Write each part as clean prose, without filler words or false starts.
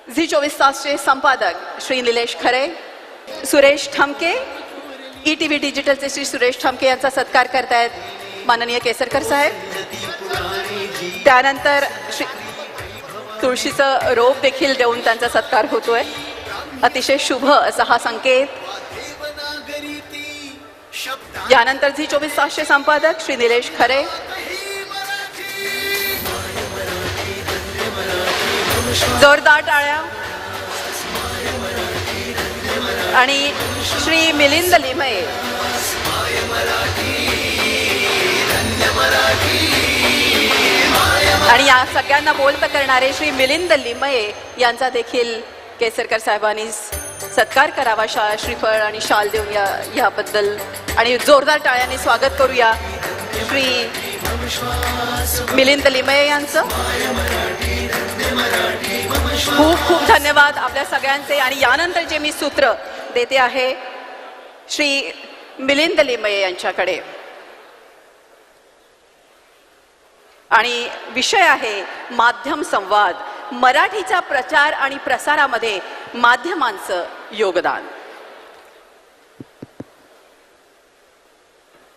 Zee 24 तासचे संपादक श्री निलेश खरे, Suresh Thamke, ETV डिजिटलचे Shri Suresh Thamke यांचा सत्कार करतायत माननीय केसरकर साहेब. त्यानंतर श्री तुळशीचं रोप देखील देऊन त्यांचा सत्कार होतोय. अतिशय शुभ असा हा संकेत. यानंतर झी 24 तासचे संपादक श्री निलेश खरे, जोरदार टाळ्या. आणि श्री मिलिंद लिमये, आणि या सगळ्यांना बोलत करणारे श्री मिलिंद लिमये यांचा देखील केसरकर साहेबांनी सत्कार करावा. श्रीफळ आणि शाल देऊन याबद्दल आणि जोरदार टाळ्यांनी स्वागत करूया श्री मिलिंद लिमये यांचं. खूप खूप धन्यवाद आपल्या सगळ्यांचे. आणि यानंतर जे मी सूत्र देते आहे श्री मिलिंद लिमये यांच्याकडे, आणि विषय आहे माध्यम संवाद, मराठीचा प्रचार आणि प्रसारामध्ये माध्यमांचं योगदान.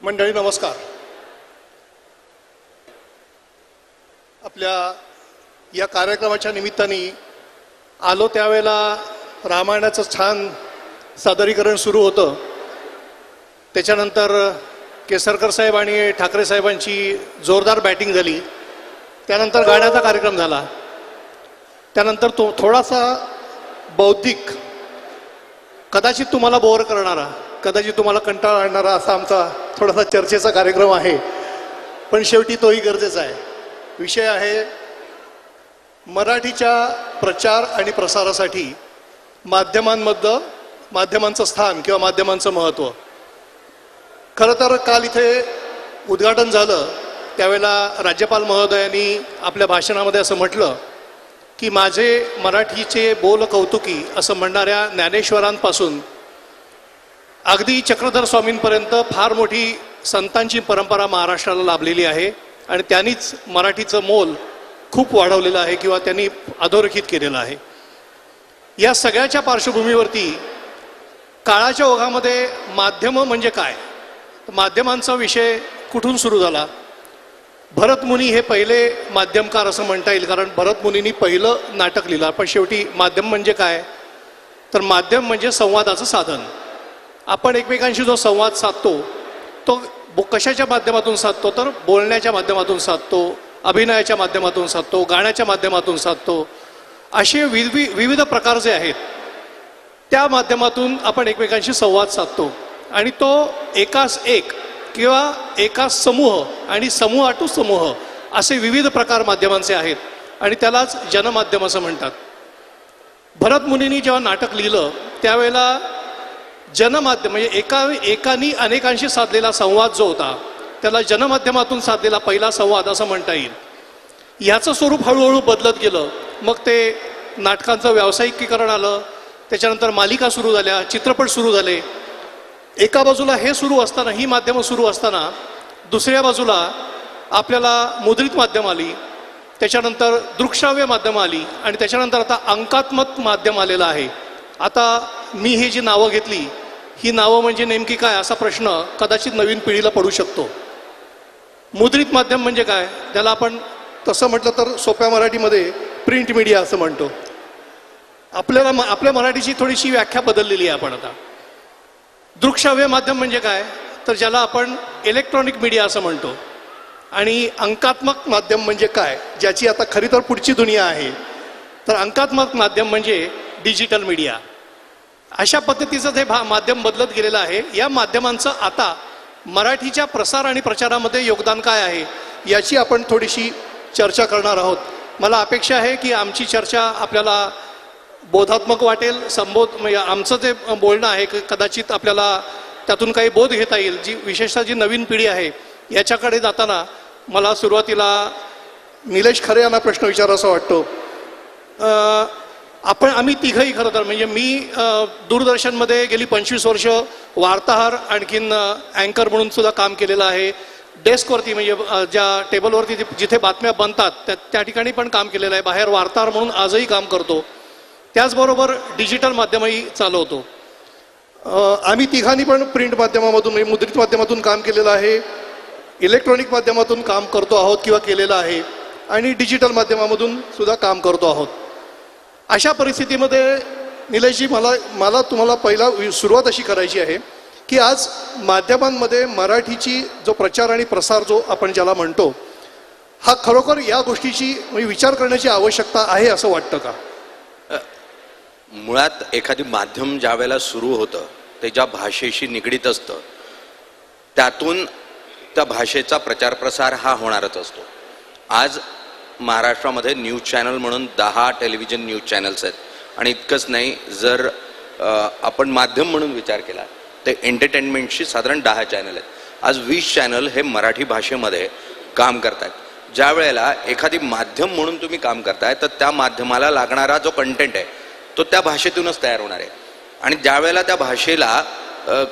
मंडळी नमस्कार. आपल्या या कार्यक्रमाच्या निमित्ताने आलो त्यावेळेला रामायणाचं छान सादरीकरण सुरू होतं. त्याच्यानंतर केसरकर साहेब आणि ठाकरे साहेबांची जोरदार बॅटिंग झाली. त्यानंतर गाण्याचा कार्यक्रम झाला. त्यानंतर तो थोडासा बौद्धिक, कदाचित तुम्हाला बोर करणारा, कदाचित तुम्हाला कंटाळा आणणारा असा आमचा थोडासा चर्चेचा कार्यक्रम आहे. पण शेवटी तोही गरजेचा आहे. विषय आहे मराठीच्या प्रचार आणि प्रसारासाठी माध्यमांचं स्थान किंवा माध्यमांचं महत्त्व. खरं तर काल इथे उद्घाटन झालं त्यावेळेला राज्यपाल महोदयांनी आपल्या भाषणामध्ये असं म्हटलं की माझे मराठीचे बोल कौतुकी असं म्हणणाऱ्या ज्ञानेश्वरांपासून अगदी चक्रधर स्वामींपर्यंत फार मोठी संतांची परंपरा महाराष्ट्राला लाभलेली आहे. आणि त्यांनीच मराठीचं मोल खूप वाढवलेलं आहे किंवा त्यांनी अधोरेखित केलेलं आहे. या सगळ्याच्या पार्श्वभूमीवरती काळाच्या ओघामध्ये माध्यमं म्हणजे काय, माध्यमांचा विषय कुठून सुरू झाला. भरतमुनी हे पहिले माध्यमकार असं म्हणता येईल, कारण भरतमुनींनी पहिलं नाटक लिहिलं. पण शेवटी माध्यम म्हणजे काय, तर माध्यम म्हणजे संवादाचं साधन. आपण एकमेकांशी जो संवाद साधतो तो कशाच्या माध्यमातून साधतो, तर बोलण्याच्या माध्यमातून साधतो, अभिनयाच्या माध्यमातून साधतो, गाण्याच्या माध्यमातून साधतो. असे विविध प्रकार जे आहेत त्या माध्यमातून आपण एकमेकांशी संवाद साधतो. आणि तो एकास एक किंवा एकास समूह आणि समूह टू समूह असे विविध प्रकार माध्यमांचे आहेत. आणि त्यालाच जनमाध्यम असं म्हणतात. भरतमुनींनी जेव्हा नाटक लिहिलं त्यावेळेला जनमाध्यम म्हणजे एकानी अनेकांशी साधलेला संवाद जो होता त्याला जनमाध्यमातून साधलेला पहिला संवाद असं म्हणता येईल. ह्याचं स्वरूप हळूहळू बदलत गेलं. मग ते नाटकांचं व्यावसायिकीकरण आलं, त्याच्यानंतर मालिका सुरू झाल्या, चित्रपट सुरू झाले. एका बाजूला हे सुरू असताना, ही माध्यमं सुरू असताना, दुसऱ्या बाजूला आपल्याला मुद्रित माध्यम आली, त्याच्यानंतर दृकश्राव्य माध्यम आली, आणि त्याच्यानंतर आता अंकात्मक माध्यम आलेलं आहे. आता मी ही जी नावं घेतली ही नावं म्हणजे नेमकी काय असा प्रश्न कदाचित नवीन पिढीला पडू शकतो. मुद्रित माध्यम म्हणजे काय, त्याला आपण तसं म्हटलं तर सोप्या मराठीमध्ये प्रिंट मीडिया असं म्हणतो. आपल्या मराठीची थोडीशी व्याख्या बदललेली आहे आपण आता. दृकश्राव्य माध्यम म्हणजे काय, तर ज्याला आपण इलेक्ट्रॉनिक मीडिया असं म्हणतो. आणि अंकात्मक माध्यम म्हणजे काय, ज्याची आता खरी तर पुढची दुनिया आहे, तर अंकात्मक माध्यम म्हणजे डिजिटल मीडिया. अशा पद्धतीचं ते माध्यम बदलत गेलेलं आहे. या माध्यमांचं आता मराठीच्या प्रसार आणि प्रचारामध्ये योगदान काय आहे याची आपण थोडीशी चर्चा करणार आहोत. मला अपेक्षा आहे की आमची चर्चा आपल्याला बोधात्मक वाटेल. म्हणजे आमचं जे बोलणं आहे कदाचित आपल्याला त्यातून काही बोध घेता येईल. विशेषतः जी नवीन पिढी आहे याच्याकडे जाताना मला सुरुवातीला निलेश खरे यांना प्रश्न विचारायचा वाटतो. आम्ही तिघंही खरं तर म्हणजे मी दूरदर्शनमध्ये गेली 25 वर्ष वार्ताहर आणखीन अँकर म्हणून सुद्धा काम केलेलं आहे. डेस्कवरती म्हणजे ज्या टेबलवरती जिथे बातम्या बनतात त्या ठिकाणी पण काम केलेलं आहे. बाहेर वार्ताहर म्हणून आजही काम करतो. त्याचबरोबर डिजिटल माध्यमही चालवतो. आम्ही तिघांनी पण प्रिंट माध्यमामधून म्हणजे मुद्रित माध्यमातून काम केलेलं आहे, इलेक्ट्रॉनिक माध्यमातून काम करतो आहोत किंवा केलेलं आहे आणि डिजिटल माध्यमामधून सुद्धा काम करतो आहोत. अशा परिस्थितीमध्ये निलेशजी मला तुम्हाला पहिला सुरुवात अशी करायची आहे की आज माध्यमांमध्ये मराठीची जो प्रचार आणि प्रसार जो आपण ज्याला म्हणतो हा खरोखर या गोष्टीची म्हणजे विचार करण्याची आवश्यकता आहे असं वाटतं का? मुळात एखादी माध्यम ज्या वेळेला सुरू होतं ते ज्या भाषेशी निगडीत असतं त्यातून त्या भाषेचा प्रचार प्रसार हा होणारच असतो. आज महाराष्ट्रामध्ये न्यूज चॅनल म्हणून 10 टेलिव्हिजन न्यूज चॅनल्स आहेत आणि इतकंच नाही, जर आपण माध्यम म्हणून विचार केला ते एंटरटेनमेंटशी साधारण 10 चॅनल आहेत. आज 20 चॅनल हे मराठी भाषेमध्ये काम करतात. ज्या वेळेला एखादी माध्यम म्हणून तुम्ही काम करताय तर त्या माध्यमाला लागणारा जो कंटेंट आहे तो त्या भाषेतूनच तयार होणार आहे आणि ज्या वेळेला त्या भाषेला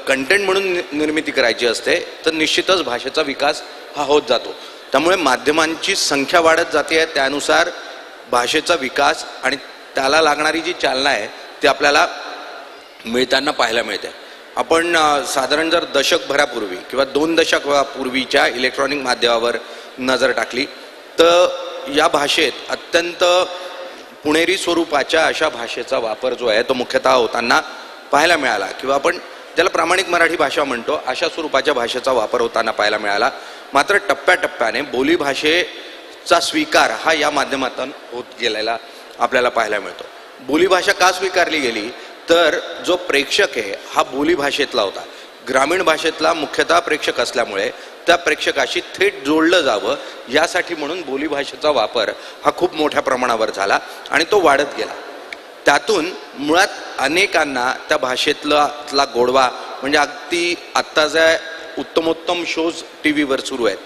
कंटेंट म्हणून निर्मिती करायची असते तर निश्चितच भाषेचा विकास हा होत जातो. त्यामुळे माध्यमांची संख्या वाढत जाते, त्यानुसार भाषेचा विकास आणि त्याला लागणारी जी चालना आहे ती आपल्याला मिळताना पाहायला मिळते. आपण साधारण जर दशकभरापूर्वी किंवा 2 दशकापूर्वीच्या इलेक्ट्रॉनिक माध्यमावर नजर टाकली तर या भाषेत अत्यंत पुणेरी स्वरूपाच्या अशा भाषेचा वापर जो आहे तो मुख्यतः होताना पाहायला मिळाला किंवा आपण ज्याला प्रामाणिक मराठी भाषा म्हणतो अशा स्वरूपाच्या भाषेचा वापर होताना पाहायला मिळाला. मात्र टप्प्याटप्प्याने बोलीभाषेचा स्वीकार हा या माध्यमातून होत गेलेला आपल्याला पाहायला मिळतो. बोलीभाषा का स्वीकारली गेली तर जो प्रेक्षक आहे हा बोलीभाषेतला होता, ग्रामीण भाषेतला मुख्यतः प्रेक्षक असल्यामुळे त्या प्रेक्षकाशी थेट जोडलं जावं यासाठी म्हणून बोलीभाषेचा वापर हा खूप मोठ्या प्रमाणावर झाला आणि तो वाढत गेला. त्यातून मुळात अनेकांना त्या भाषेतला गोडवा म्हणजे अगदी आत्ता ज्या उत्तमोत्तम शोज टी व्हीवर सुरू आहेत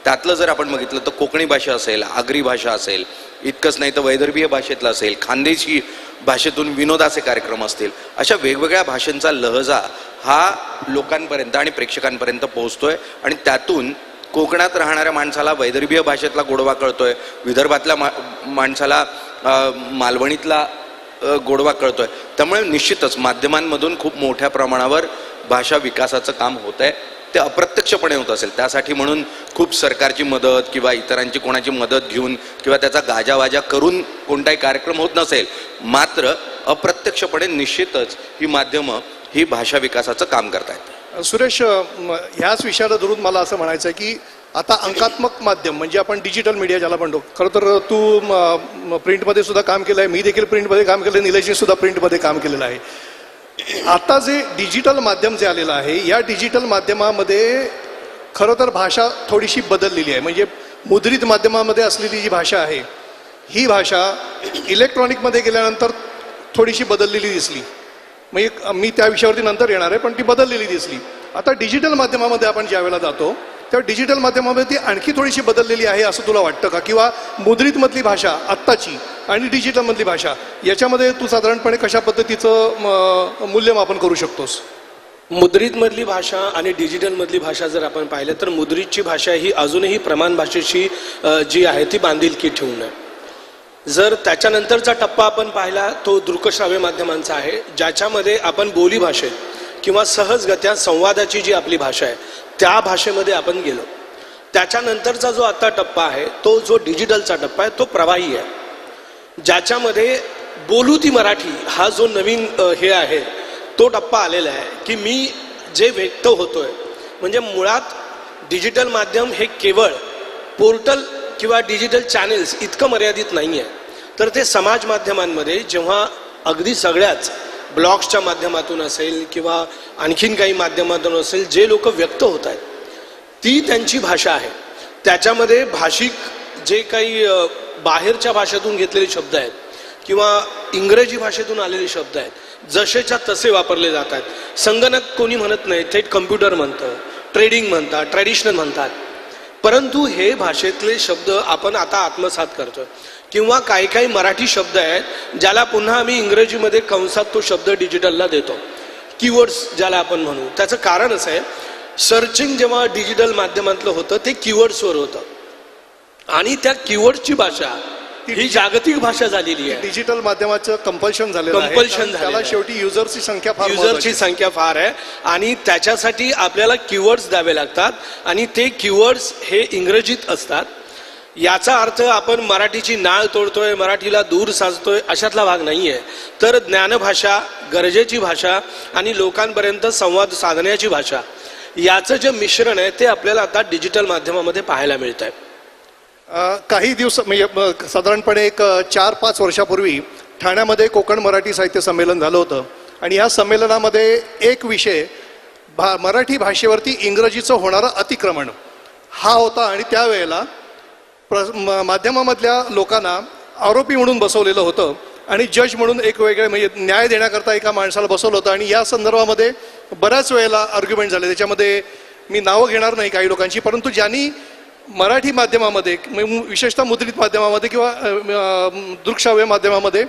त्यातलं जर आपण बघितलं तर कोकणी भाषा असेल, आगरी भाषा असेल, इतकंच नाही तर वैदर्भीय भाषेतला असेल, खानदेशी भाषेतून विनोदाचे कार्यक्रम असतील, अशा वेगवेगळ्या भाषांचा लहजा हा लोकांपर्यंत आणि प्रेक्षकांपर्यंत पोहोचतोय आणि त्यातून कोकणात राहणाऱ्या माणसाला वैदर्भीय भाषेतला गोडवा कळतोय, विदर्भातल्या माणसाला मालवणीतला गोडवा कळतोय. त्यामुळे निश्चितच माध्यमांमधून खूप मोठ्या प्रमाणावर भाषा विकासाचं काम होत आहे. ते अप्रत्यक्षपणे होत असेल त्यासाठी म्हणून खूप सरकारची मदत किंवा इतरांची कोणाची मदत घेऊन किंवा त्याचा गाजावाजा करून कोणताही कार्यक्रम होत नसेल, मात्र अप्रत्यक्षपणे निश्चितच ही माध्यमं ही भाषा विकासाचं काम करतायत. सुरेश, ह्याच विषयाला धरून मला असं म्हणायचं आहे की आता अंकात्मक माध्यम म्हणजे आपण डिजिटल मीडिया ज्याला म्हणतो, खरं तर तू प्रिंटमध्ये सुद्धा काम केलं आहे, मी देखील प्रिंटमध्ये काम केलं आहे, निलेशने सुद्धा प्रिंटमध्ये काम केलेलं आहे. आता जे डिजिटल माध्यम जे आलेलं आहे या डिजिटल माध्यमामध्ये खरं तर भाषा थोडीशी बदललेली आहे. म्हणजे मुद्रित माध्यमामध्ये असलेली जी भाषा आहे ही भाषा इलेक्ट्रॉनिकमध्ये गेल्यानंतर थोडीशी बदललेली दिसली. म्हणजे मी त्या विषयावरती नंतर येणार आहे, पण ती बदललेली दिसली. आता डिजिटल माध्यमामध्ये आपण ज्या वेळेला जातो तेव्हा डिजिटल माध्यमामध्ये ती आणखी थोडीशी बदललेली आहे असं तुला वाटतं का? किंवा मुद्रितमधली भाषा आत्ताची आणि डिजिटलमधली भाषा याच्यामध्ये तू साधारणपणे कशा पद्धतीचं मूल्यमापन करू शकतोस? मुद्रितमधली भाषा आणि डिजिटलमधली भाषा जर आपण पाहिलं तर मुद्रितची भाषा ही अजूनही प्रमाण भाषेशी जी आहे ती बांधिलकी ठेवून आहे. जर त्याच्यानंतरचा टप्पा आपण पाहिला तो दृकश्राव्य माध्यमांचा आहे, ज्याच्यामध्ये आपण बोली भाषेत किंवा सहजगत्या संवादाची जी आपली भाषा आहे त्या भाषेमध्ये आपण गेलो. त्याच्यानंतरचा जो आता टप्पा आहे तो जो डिजिटलचा टप्पा आहे तो प्रवाही आहे, ज्याच्यामध्ये बोलू ती मराठी हा जो नवीन हे आहे तो टप्पा आलेला आहे की मी जे व्यक्त होतोय. म्हणजे मुळात डिजिटल माध्यम हे केवळ पोर्टल किंवा डिजिटल चॅनेल्स इतकं मर्यादित नाही आहे, तर ते समाज माध्यमांमध्ये जेव्हा अगदी सगळ्याच ब्लॉग्सच्या माध्यमातून असेल किंवा आणखीन काही माध्यमातून असेल जे लोक व्यक्त होत आहेत ती त्यांची भाषा आहे. त्याच्यामध्ये भाषिक जे काही बाहेरच्या भाषेतून घेतलेले शब्द आहेत किंवा इंग्रजी भाषेतून आलेले शब्द आहेत जसेच्या तसे वापरले जातात. संगणक कोणी म्हणत नाही, थेट कम्प्युटर म्हणतं, ट्रेडिंग म्हणतात, ट्रॅडिशनल म्हणतात. परंतु हे भाषेतले शब्द आपण आता आत्मसात करतोय. किंवा काही काही मराठी शब्द आहेत ज्याला पुन्हा आम्ही इंग्रजीमध्ये कंसात तो शब्द डिजिटलला देतो, कीवर्ड्स ज्याला आपण म्हणू. त्याचं कारण असं आहे, सर्चिंग जेव्हा डिजिटल माध्यमातलं होतं ते कीवर्ड्सवर होतं आणि त्या कीवर्डची भाषा ही जागतिक भाषा झालेली आहे. डिजिटल माध्यमाचं कंपल्शन झालेलं आहे. Compulsion कारण त्याला झालेलं आहे. शेवटी युजरची संख्या फार युजरची महत्त्वाची आहे. संख्या फार आहे आणि त्याच्यासाठी आपल्याला कीवर्ड्स द्यावे लागतात आणि ते कीवर्ड्स हे इंग्रजीत असतात. याचा अर्थ आपण मराठीची नाळ तोडतोय, मराठीला दूर साजतोय अशातला भाग नाहीये. तर ज्ञानभाषा, गरजेची भाषा आणि लोकांपर्यंत संवाद साधण्याची भाषा याचं जे मिश्रण आहे ते आपल्याला आता डिजिटल माध्यमामध्ये पाहायला मिळत आहे. काही दिवस म्हणजे साधारणपणे एक 4-5 वर्षापूर्वी ठाण्यामध्ये कोकण मराठी साहित्य संमेलन झालं होतं आणि या संमेलनामध्ये एक विषय मराठी भाषेवरती इंग्रजीचं होणारं अतिक्रमण हा होता आणि त्यावेळेला माध्यमामधल्या लोकांना आरोपी म्हणून बसवलेलं होतं आणि जज म्हणून एक वेगळे म्हणजे न्याय देण्याकरता एका माणसाला बसवलं होतं आणि या संदर्भामध्ये बऱ्याच वेळेला आर्ग्युमेंट झाले. त्याच्यामध्ये मी नावं घेणार नाही काही लोकांची, परंतु ज्यांनी मराठी माध्यमामध्ये विशेषतः मुद्रित माध्यमामध्ये किंवा दृकश्राव्य माध्यमामध्ये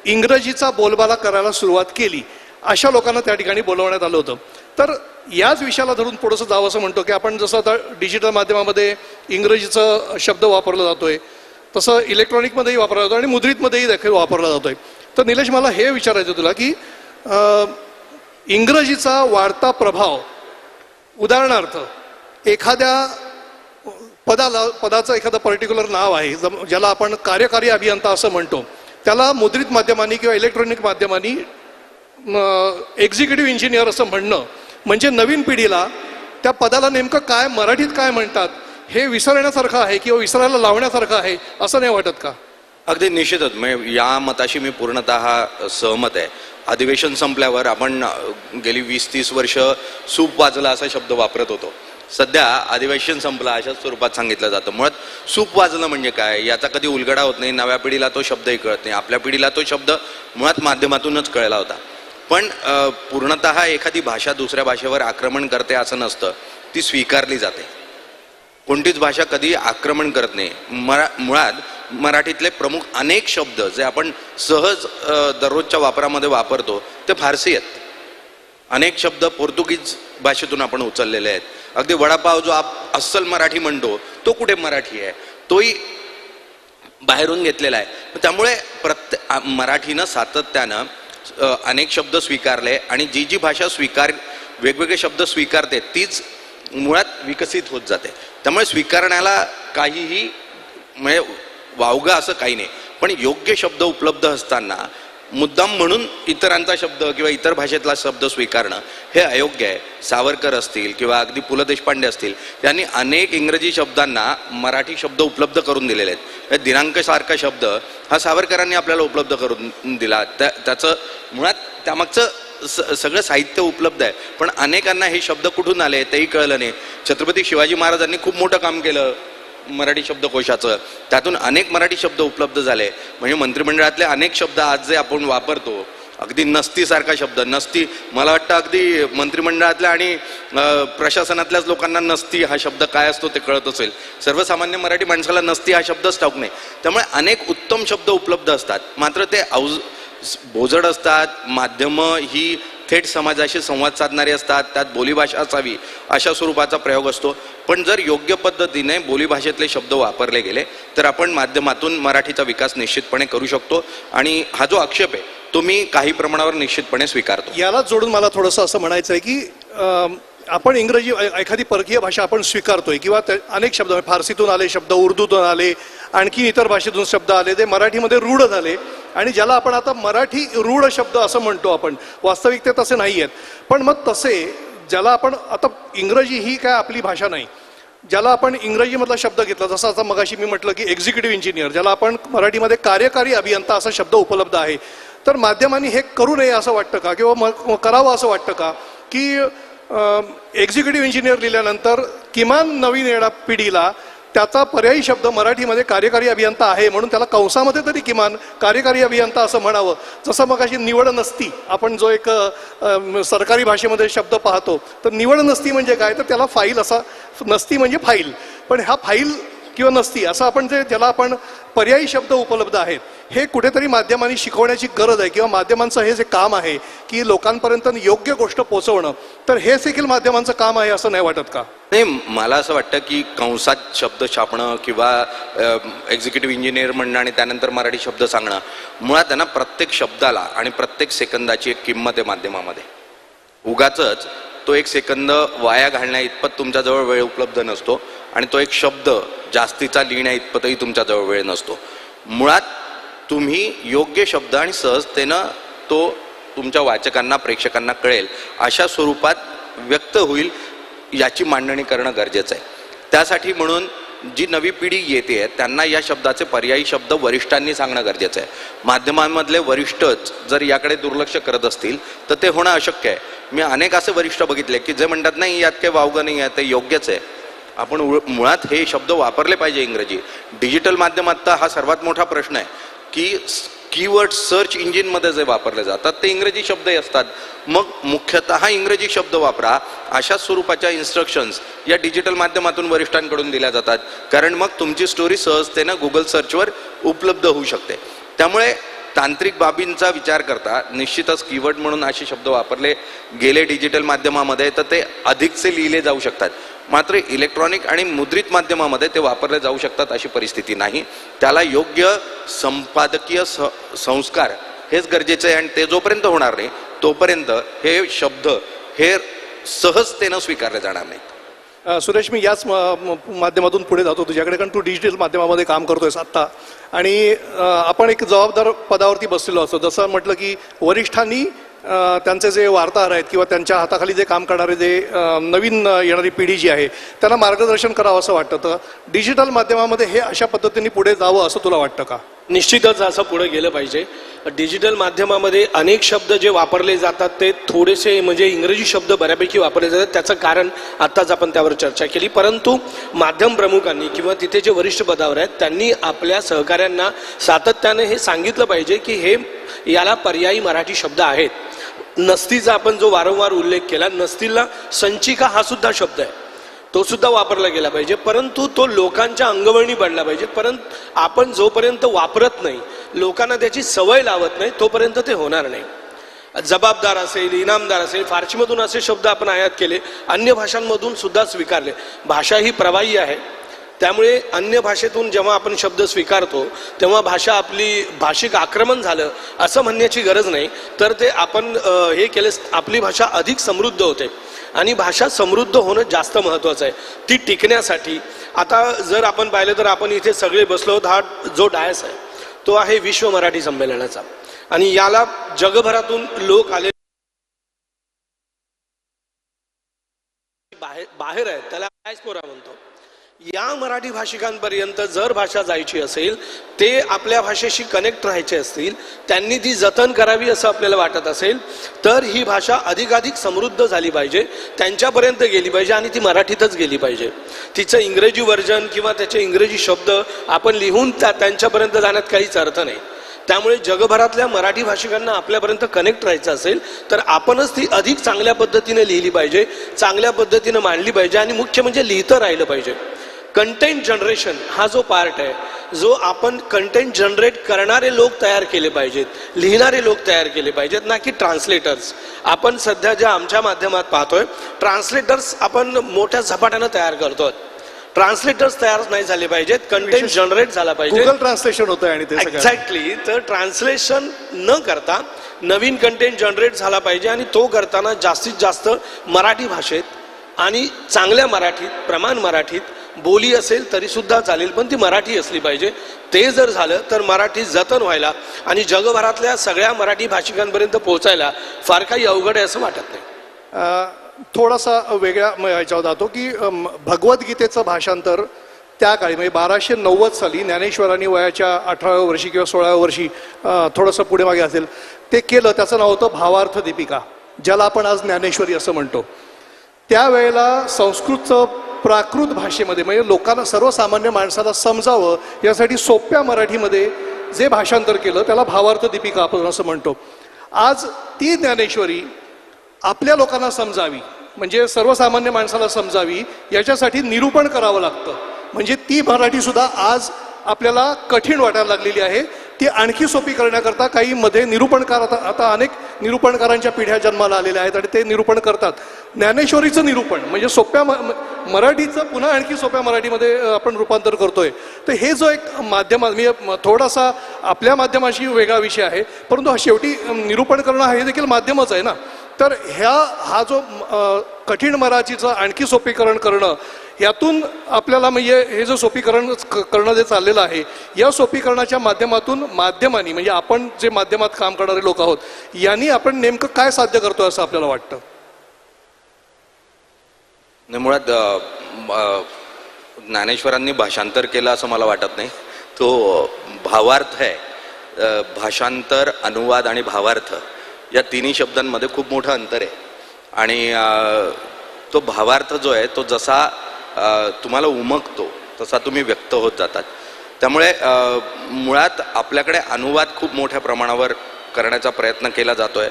इंग्रजीचा बोलबाला करायला सुरुवात केली अशा लोकांना त्या ठिकाणी बोलवण्यात आलं होतं. तर याच विषयाला धरून थोडंसं जावं असं म्हणतो की आपण जसं आता डिजिटल माध्यमामध्ये इंग्रजीचा शब्द वापरला जातोय तसं इलेक्ट्रॉनिकमध्येही वापरला जातो आणि मुद्रितमध्येही देखील वापरला जातोय. तर निलेश, मला हे विचारायचं तुला की इंग्रजीचा वाढता प्रभाव, उदाहरणार्थ एखाद्या पदाचं एखादं पर्टिक्युलर नाव आहे ज्याला आपण कार्यकारी अभियंता असं म्हणतो, त्याला मुद्रित माध्यमांनी किंवा इलेक्ट्रॉनिक माध्यमांनी एक्झिक्युटिव्ह इंजिनियर असं म्हणणं म्हणजे नवीन पिढीला त्या पदाला नेमकं काय मराठीत काय म्हणतात हे विसरण्यासारखं आहे किंवा विसरायला लावण्यासारखं आहे असं नाही वाटत का? अगदी निश्चितच. म्हणजे या मताशी मी पूर्णतः सहमत आहे. अधिवेशन संपल्यावर आपण गेली 20-30 वर्ष सूप वाजला असा शब्द वापरत होतो. सध्या अधिवेशन संपलं अशा स्वरूपात सांगितलं जातं. मुळात सूप वाजलं म्हणजे काय याचा कधी उलगडा होत नाही. नव्या पिढीला तो शब्दही कळत नाही. आपल्या पिढीला तो शब्द मुळात माध्यमातूनच कळला होता. पण पूर्णतः एखादी भाषा दुसऱ्या भाषेवर आक्रमण करते असं नसतं, ती स्वीकारली जाते. कोणतीच भाषा कधी आक्रमण करत नाही. मुळात मराठीतले प्रमुख अनेक शब्द जे आपण सहज दररोजच्या वापरामध्ये वापरतो ते फारसी आहेत. अनेक शब्द पोर्तुगीज भाषेतून आपण उचललेले आहेत. अगदी वडापाव जो अस्सल मराठी म्हणतो तो कुठे मराठी आहे, तोही बाहेरून घेतलेला आहे. त्यामुळे मराठीनं सातत्यानं अनेक शब्द स्वीकारले आणि जी जी भाषा वेगवेगळे शब्द स्वीकारते तीच मुळात विकसित होत जाते. त्यामुळे स्वीकारण्याला काहीही म्हणजे वावगं असं काही नाही. पण योग्य शब्द उपलब्ध असताना मुद्दाम म्हणून इतरांचा शब्द किंवा इतर भाषेतला शब्द स्वीकारणं हे अयोग्य आहे. सावरकर असतील किंवा अगदी पु ल देशपांडे असतील, त्यांनी अनेक इंग्रजी शब्दांना मराठी शब्द उपलब्ध करून दिलेले आहेत. दिनांक सारखा शब्द हा सावरकरांनी आपल्याला उपलब्ध करून दिला. त्याचं मुळात त्यामागचं सगळं साहित्य उपलब्ध आहे. पण अनेकांना हे शब्द कुठून आले तेही कळलं नाही. छत्रपती शिवाजी महाराजांनी खूप मोठं काम केलं मराठी शब्दकोशाचं, त्यातून अनेक मराठी शब्द उपलब्ध झाले. म्हणजे मंत्रिमंडळातले अनेक शब्द आज जे आपण वापरतो, अगदी नसती सारखा शब्द, नसती, मला वाटतं अगदी मंत्रिमंडळातल्या आणि प्रशासनातल्याच लोकांना नसती हा शब्द काय असतो ते कळत असेल. सर्वसामान्य मराठी माणसाला नसती हा शब्दच ठाऊक नाही. त्यामुळे अनेक उत्तम शब्द उपलब्ध असतात, मात्र ते बोजड असतात. माध्यमं ही थेट समाजाशी संवाद साधणारी असतात, त्यात बोलीभाषा असावी अशा स्वरूपाचा प्रयोग असतो. पण जर योग्य पद्धतीने बोलीभाषेतले शब्द वापरले गेले तर आपण माध्यमातून मराठीचा विकास निश्चितपणे करू शकतो. आणि हा जो आक्षेप आहे तो मी काही प्रमाणावर निश्चितपणे स्वीकारतो. याला जोडून मला थोडंसं असं म्हणायचं आहे की आपण इंग्रजी एखादी परकीय भाषा आपण स्वीकारतोय किंवा अनेक शब्द फारसीतून आले शब्द, उर्दूतून आले, आणखी इतर भाषेतून शब्द आले, ते मराठीमध्ये रूढ झाले आणि ज्याला आपण आता मराठी रूढ शब्द असं म्हणतो आपण, वास्तविकतेत असे नाही आहेत. पण मग तसे ज्याला आपण आता इंग्रजी ही काय आपली भाषा नाही, ज्याला आपण इंग्रजीमधला शब्द घेतला, जसं आता मगाशी मी म्हटलं की एक्झिक्युटिव्ह इंजिनियर, ज्याला आपण मराठीमध्ये कार्यकारी अभियंता असा शब्द उपलब्ध आहे, तर माध्यमांनी हे करू नये असं वाटतं का किंवा करावं असं वाटतं का की एक्झिक्युटिव्ह इंजिनियर लिहिल्यानंतर किमान नवीन येणाऱ्या पिढीला त्याचा पर्यायी शब्द मराठीमध्ये कार्यकारी अभियंता आहे म्हणून त्याला कंसामध्ये तरी किमान कार्यकारी अभियंता असं म्हणावं. जसं मग अशी निवड नसती आपण जो एक सरकारी भाषेमध्ये शब्द पाहतो, तर निवड नसती म्हणजे काय, तर त्याला फाईल असा, नसती म्हणजे फाईल, पण हा फाईल किंवा नसती असं आपण ज्याला आपण पर्यायी शब्द उपलब्ध आहेत. हे कुठेतरी माध्यमांनी शिकवण्याची गरज आहे किंवा माध्यमांचं हे जे काम आहे की लोकांपर्यंत योग्य गोष्ट पोहोचवणं, तर हे देखील माध्यमांचं काम आहे असं नाही वाटत का? नाही, मला असं वाटतं की कंसात शब्द छापणं किंवा एक्झिक्युटिव्ह इंजिनियर म्हणणं आणि त्यानंतर मराठी शब्द सांगणं, मुळात आहे ना प्रत्येक शब्दाला आणि प्रत्येक सेकंदाची एक किंमत आहे माध्यमामध्ये. उगाचच तो एक सेकंद वाया घालण्या इतपत तुमच्याजवळ वेळ उपलब्ध नसतो आणि तो एक शब्द जास्तीचा लिहिण्या इतपतही तुमच्याजवळ वेळ नसतो. मुळात तुम्ही योग्य शब्द आणि सहजतेनं तो तुमच्या वाचकांना प्रेक्षकांना कळेल अशा स्वरूपात व्यक्त होईल याची मांडणी करणं गरजेचं आहे. त्यासाठी म्हणून जी नवी पिढी येते त्यांना या शब्दाचे पर्यायी शब्द वरिष्ठांनी सांगणं गरजेचं आहे. माध्यमांमधले वरिष्ठच जर याकडे दुर्लक्ष करत असतील तर ते होणं अशक्य आहे. मी अनेक असे वरिष्ठ बघितले की जे म्हणतात नाही यात काही वावगं नाही आहे, ते योग्यच आहे. आपण मुळात हे शब्द वापरले पाहिजे. इंग्रजी डिजिटल माध्यमात हा सर्वात मोठा प्रश्न आहे की कीवर्ड सर्च इंजिनमध्ये जे वापरले जातात ते इंग्रजी शब्दही असतात. मग मुख्यतः इंग्रजी शब्द वापरा अशा स्वरूपाच्या इन्स्ट्रक्शन्स या डिजिटल माध्यमातून वरिष्ठांकडून दिल्या जातात, कारण मग तुमची स्टोरी सहजतेनं गुगल सर्चवर उपलब्ध होऊ शकते. त्यामुळे तांत्रिक बाबींचा विचार करता निश्चितच कीवर्ड म्हणून असे शब्द वापरले गेले डिजिटल माध्यमामध्ये तर ते अधिकचे लिहिले जाऊ शकतात. मात्र इलेक्ट्रॉनिक आणि मुद्रित माध्यमामध्ये ते वापरले जाऊ शकतात अशी परिस्थिती नाही. त्याला योग्य संपादकीय संस्कार हेच गरजेचे आहे आणि ते जोपर्यंत होणार नाही तोपर्यंत हे शब्द हे सहजतेनं स्वीकारले जाणार नाहीत. सुरेश, मी याच माध्यमातून पुढे जातो तुझ्याकडे, कारण तू डिजिटल माध्यमामध्ये काम करतोयस आत्ता आणि आपण एक जबाबदार पदावरती बसलेलो असतो. जसं म्हटलं की वरिष्ठांनी त्यांचे जे वार्ताहर आहेत किंवा त्यांच्या हाताखाली जे काम करणारे जे नवीन येणारी पिढी जी आहे त्यांना मार्गदर्शन करावं असं वाटतं. तर डिजिटल माध्यमामध्ये हे अशा पद्धतीने पुढे जावं असं तुला वाटतं का? निश्चितच असं पुढे गेलं पाहिजे. डिजिटल माध्यमामध्ये अनेक शब्द जे वापरले जातात ते थोडेसे म्हणजे इंग्रजी शब्द बऱ्यापैकी वापरले जातात. त्याचं कारण आत्ताच आपण त्यावर चर्चा केली. परंतु माध्यम प्रमुखांनी किंवा तिथे जे वरिष्ठ पदावर आहेत त्यांनी आपल्या सहकाऱ्यांना सातत्याने हे सांगितलं पाहिजे की हे याला पर्यायी मराठी शब्द आहेत. नसतीचा आपण जो वारंवार उल्लेख केला, नसतीला संचिका हा सुद्धा शब्द आहे, तो सुद्धा वापरला गेला पाहिजे. परंतु तो लोकांच्या अंगवळणी पडला पाहिजे. परंतु आपण जोपर्यंत वापरत नाही, लोकांना त्याची सवय लावत नाही, तोपर्यंत ते होणार नाही. जबाबदार असेल, इनामदार असेल, फारसीमधून असे शब्द आपण आयात केले, अन्य भाषांमधून सुद्धा स्वीकारले. भाषा ही प्रवाही आहे, त्यामुळे अन्य भाषेतून जेव्हा आपण शब्द स्वीकारतो तेव्हा भाषा आपली भाषिक आक्रमण झालं असं म्हणण्याची गरज नाही. तर ते आपण हे केले, आपली भाषा अधिक समृद्ध होते आणि भाषा समृद्ध होणं जास्त महत्त्वाचं आहे. ती टिकण्यासाठी आता जर आपण पाहिलं तर आपण इथे सगळे बसलो आहोत. हा जो डायस आहे तो आहे विश्व मराठी संमेलनाचा आणि याला जगभरातून लोक आले बाहेर आहेत, त्याला डायस्पोरा म्हणतो. या मराठी भाषिकांपर्यंत जर भाषा जायची असेल, ते आपल्या भाषेशी कनेक्ट राहायचे असतील, त्यांनी ती जतन करावी असं आपल्याला वाटत असेल तर ही भाषा अधिकाधिक समृद्ध झाली पाहिजे, त्यांच्यापर्यंत गेली पाहिजे आणि ती मराठीतच गेली पाहिजे. तिचं इंग्रजी व्हर्जन किंवा त्याचे इंग्रजी शब्द आपण लिहून त्यांच्यापर्यंत जाण्यात काहीच अर्थ नाही. त्यामुळे जगभरातल्या मराठी भाषिकांना आपल्यापर्यंत कनेक्ट राहायचं असेल तर आपणच ती अधिक चांगल्या पद्धतीने लिहिली पाहिजे, चांगल्या पद्धतीने मांडली पाहिजे आणि मुख्य म्हणजे लिहितं राहिलं पाहिजे. कंटेंट जनरेशन हा जो पार्ट आहे, जो आपण कंटेंट जनरेट करणारे लोक तयार केले पाहिजेत, लिहिणारे लोक तयार केले पाहिजेत, ना की ट्रान्सलेटर्स. आपण सध्या ज्या आमच्या माध्यमात पाहतोय ट्रान्सलेटर्स आपण मोठ्या झपाट्यानं तयार करतोय. ट्रान्सलेटर्स तयार नाही झाले पाहिजेत, कंटेंट जनरेट झाला पाहिजे. गुगल ट्रान्सलेशन होतं आणि ते एक्झॅक्टली. तर ट्रान्सलेशन न करता नवीन कंटेंट जनरेट झाला पाहिजे आणि तो करताना जास्तीत जास्त मराठी भाषेत आणि चांगल्या मराठीत, प्रमाण मराठीत, बोली असेल तरी सुद्धा चालेल पण ती मराठी असली पाहिजे. ते जर झालं तर मराठी जतन व्हायला आणि जगभरातल्या सगळ्या मराठी भाषिकांपर्यंत पोहोचायला फार काही अवघड आहे असं वाटत नाही. थोडासा वेगळ्या ह्याच्यावर जातो की भगवद्गीतेचं भाषांतर त्या काळी म्हणजे 1290 साली ज्ञानेश्वरांनी वयाच्या 18व्या वर्षी किंवा 16व्या वर्षी थोडंसं पुढे मागे असेल ते केलं. त्याचं नाव होतं भावार्थ दीपिका, ज्याला आपण आज ज्ञानेश्वरी असं म्हणतो. त्यावेळेला संस्कृतचं प्राकृत भाषेमध्ये म्हणजे लोकांना, सर्वसामान्य माणसाला समजावं यासाठी सोप्या मराठीमध्ये जे भाषांतर केलं त्याला भावार्थ दीपिका आपण असं म्हणतो. आज ती ज्ञानेश्वरी आपल्या लोकांना समजावी, म्हणजे सर्वसामान्य माणसाला समजावी, याच्यासाठी निरूपण करावं लागतं. म्हणजे ती मराठी सुद्धा आज आपल्याला कठीण वाटायला लागलेली आहे ती आणखी सोपी करण्याकरता काही मध्ये निरूपणकार आता अनेक निरूपणकारांच्या पिढ्या जन्माला आलेल्या आहेत आणि ते निरूपण करतात. ज्ञानेश्वरीचं निरूपण म्हणजे सोप्या मराठीचं पुन्हा आणखी सोप्या मराठीमध्ये आपण रूपांतर करतोय. तर हे जो एक माध्यम मी थोडासा आपल्या माध्यमाशी वेगळा विषय आहे, परंतु हा शेवटी निरूपण करणं हे देखील माध्यमच आहे ना. तर हा जो कठीण मराठीचं आणखी सोपीकरण करणं, यातून आपल्याला म्हणजे हे जो सोपीकरण करणं जे चाललेलं आहे, या सोपीकरणाच्या माध्यमातून माध्यमांनी म्हणजे आपण जे माध्यमात काम करणारे लोक आहोत यांनी आपण नेमकं काय साध्य करतोय असं आपल्याला वाटतं? मुळात ज्ञानेश्वरांनी भाषांतर केलं असं मला वाटत नाही. तो भावार्थ आहे. भाषांतर, अनुवाद आणि भावार्थ या तिन्ही शब्दांमध्ये खूप मोठं अंतर आहे. आणि तो भावार्थ जो आहे तो जसा तुम्हाला उमगतो तसा तुम्ही व्यक्त होत जातात. त्यामुळे मुळात आपल्याकडे अनुवाद खूप मोठ्या प्रमाणावर करण्याचा प्रयत्न केला जातोय.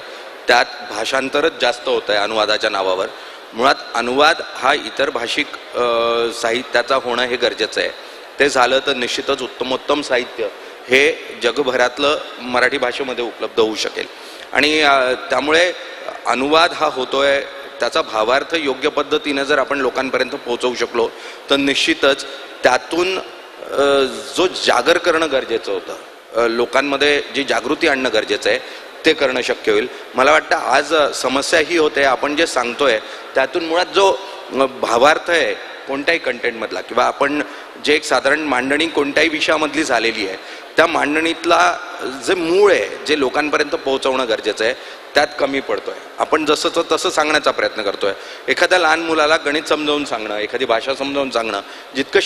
त्यात भाषांतरच जास्त होत आहे अनुवादाच्या नावावर. मुळात अनुवाद हा इतर भाषिक साहित्याचा होणं हे गरजेचं आहे. ते झालं तर निश्चितच उत्तमोत्तम साहित्य हे जगभरातलं मराठी भाषेमध्ये उपलब्ध होऊ शकेल. आणि त्यामुळे अनुवाद हा होतोय, त्याचा भावार्थ योग्य पद्धतीने जर आपण लोकांपर्यंत पोहोचवू शकलो तर निश्चितच त्यातून जो जागर करणं गरजेचं होतं, लोकांमध्ये जी जागृती आणणं गरजेचं आहे ते करणं शक्य होईल. मला वाटतं आज समस्या ही होते, आपण जे सांगतोय त्यातून मुळात जो भावार्थ आहे कोणत्याही कंटेंटमधला किंवा आपण जे एक साधारण मांडणी कोणत्याही विषयामधली झालेली आहे त्या मांडणीतला जे मूळ आहे, जे लोकांपर्यंत पोहोचवणं गरजेचं आहे, त्यात कमी पडतोय. आपण जसंच तसं सांगण्याचा प्रयत्न करतोय. एखाद्या लहान मुलाला गणित समजावून सांगणं, एखादी भाषा समजावून सांगणं जितकं